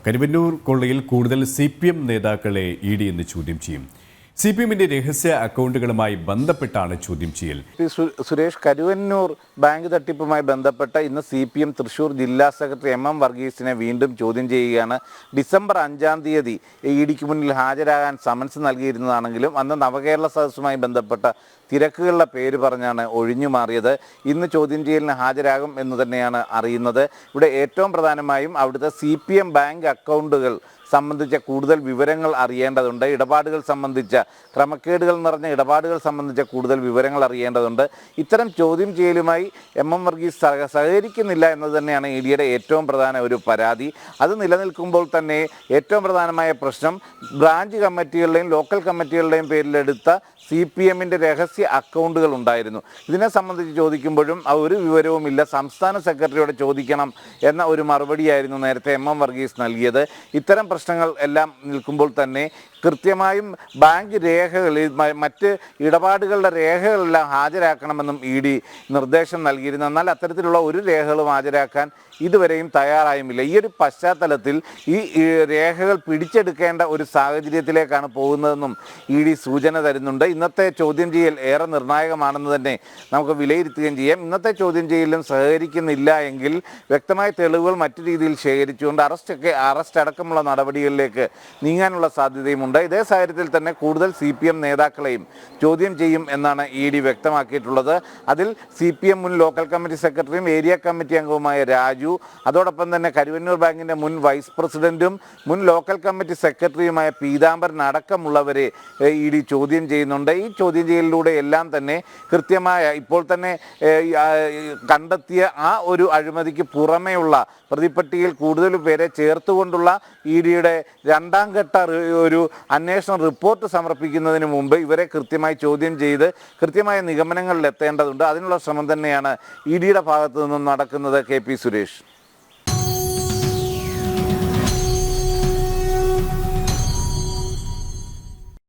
കരുവന്നൂർ കൊള്ളയിൽ കൂടുതൽ CPM നേതാക്കളെ ED ഇന്ന് ചോദ്യം ചെയ്യും. CPMന്റെ രഹസ്യ അക്കൗണ്ടുകളുമായി ബന്ധപ്പെട്ടാണ് ചോദ്യം ചെയ്യൽ. സുരേഷ്, കരുവന്നൂർ ബാങ്ക് തട്ടിപ്പുമായി ബന്ധപ്പെട്ട ഇന്ന് CPM തൃശൂർ ജില്ലാ സെക്രട്ടറി MM വർഗീസിനെ വീണ്ടും ചോദ്യം ചെയ്യുകയാണ്. ഡിസംബർ 5-ാം തീയതി EDക്ക് മുന്നിൽ ഹാജരാകാൻ സമൻസ് നൽകിയിരുന്നതാണെങ്കിലും അന്ന് നവകേരള സദസ്സുമായി ബന്ധപ്പെട്ട തിരക്കുകളുടെ പേര് പറഞ്ഞാണ് ഒഴിഞ്ഞു മാറിയത്. ഇന്ന് ചോദ്യം ചെയ്യലിന് ഹാജരാകും എന്ന് തന്നെയാണ് അറിയുന്നത്. ഇവിടെ ഏറ്റവും പ്രധാനമായും അവിടുത്തെ CPM ബാങ്ക് അക്കൗണ്ടുകൾ സംബന്ധിച്ച കൂടുതൽ വിവരങ്ങൾ അറിയേണ്ടതുണ്ട്. ഇടപാടുകൾ സംബന്ധിച്ച ക്രമക്കേടുകൾ നിറഞ്ഞ ഇടപാടുകൾ സംബന്ധിച്ച കൂടുതൽ വിവരങ്ങൾ അറിയേണ്ടതുണ്ട്. ഇത്തരം ചോദ്യം ചെയ്യലുമായി MM വർഗീസ് സഹകരിക്കുന്നില്ല എന്നത് തന്നെയാണ് EDയുടെ ഏറ്റവും പ്രധാന ഒരു പരാതി. അത് നിലനിൽക്കുമ്പോൾ തന്നെ ഏറ്റവും പ്രധാനമായ പ്രശ്നം ബ്രാഞ്ച് കമ്മിറ്റികളുടെയും ലോക്കൽ കമ്മിറ്റികളുടെയും പേരിലെടുത്ത CPMന്റെ രഹസ്യ അക്കൗണ്ടുകൾ ഉണ്ടായിരുന്നു. ഇതിനെ സംബന്ധിച്ച് ചോദിക്കുമ്പോഴും ഒരു വിവരവുമില്ല. സംസ്ഥാന സെക്രട്ടറിയോട് ചോദിക്കണം എന്ന ഒരു മറുപടിയായിരുന്നു നേരത്തെ MM വർഗീസ് നൽകിയത്. ഇത്തരം പ്രശ്നങ്ങൾ എല്ലാം നിൽക്കുമ്പോൾ തന്നെ കൃത്യമായും ബാങ്ക് രേഖകൾ, മറ്റ് ഇടപാടുകളുടെ രേഖകളെല്ലാം ഹാജരാക്കണമെന്നും ED നിർദ്ദേശം നൽകിയിരുന്നു. എന്നാൽ അത്തരത്തിലുള്ള ഒരു രേഖകളും ഹാജരാക്കാൻ ഇതുവരെയും തയ്യാറായുമില്ല. ഈ ഒരു പശ്ചാത്തലത്തിൽ ഈ രേഖകൾ പിടിച്ചെടുക്കേണ്ട ഒരു സാഹചര്യത്തിലേക്കാണ് പോകുന്നതെന്നും ED സൂചന തരുന്നുണ്ട്. ഇന്നത്തെ ചോദ്യം ചെയ്യൽ ഏറെ നിർണായകമാണെന്ന് തന്നെ നമുക്ക് വിലയിരുത്തുകയും ചെയ്യാം. ഇന്നത്തെ ചോദ്യം ചെയ്യലിലും സഹകരിക്കുന്നില്ല എങ്കിൽ വ്യക്തമായ തെളിവുകൾ മറ്റു രീതിയിൽ ശേഖരിച്ചുകൊണ്ട് അറസ്റ്റ് അടക്കമുള്ള നടപടികളിലേക്ക് നീങ്ങാനുള്ള സാധ്യതയും ഉണ്ട്. ഇതേ സാഹചര്യത്തിൽ തന്നെ കൂടുതൽ CPM നേതാക്കളെയും ചോദ്യം ചെയ്യും എന്നാണ് ED വ്യക്തമാക്കിയിട്ടുള്ളത്. അതിൽ CPM മുൻ ലോക്കൽ കമ്മിറ്റി സെക്രട്ടറിയും ഏരിയ കമ്മിറ്റി അംഗവുമായ രാജു, അതോടൊപ്പം തന്നെ കരുവന്നൂർ ബാങ്കിന്റെ മുൻ വൈസ് പ്രസിഡന്റും മുൻ ലോക്കൽ കമ്മിറ്റി സെക്രട്ടറിയുമായ പീതാംബരൻ അടക്കമുള്ളവരെ ED ചോദ്യം ചെയ്യുന്നുണ്ട്. ഈ ചോദ്യം ചെയ്യലിലൂടെ എല്ലാം തന്നെ കൃത്യമായ ഇപ്പോൾ തന്നെ കണ്ടെത്തിയ ആ ഒരു അഴിമതിക്ക് പുറമെയുള്ള പ്രതിപട്ടികയിൽ കൂടുതൽ പേരെ ചേർത്തുകൊണ്ടുള്ള EDയുടെ 2ാം ഘട്ട ഒരു അന്വേഷണ റിപ്പോർട്ട് സമർപ്പിക്കുന്നതിന് മുമ്പ് ഇവരെ കൃത്യമായി ചോദ്യം ചെയ്ത് കൃത്യമായ നിഗമനങ്ങളിൽ എത്തേണ്ടതുണ്ട്. അതിനുള്ള ശ്രമം തന്നെയാണ് EDയുടെ ഭാഗത്തു നിന്നും നടക്കുന്നത്. KP സുരേഷ്.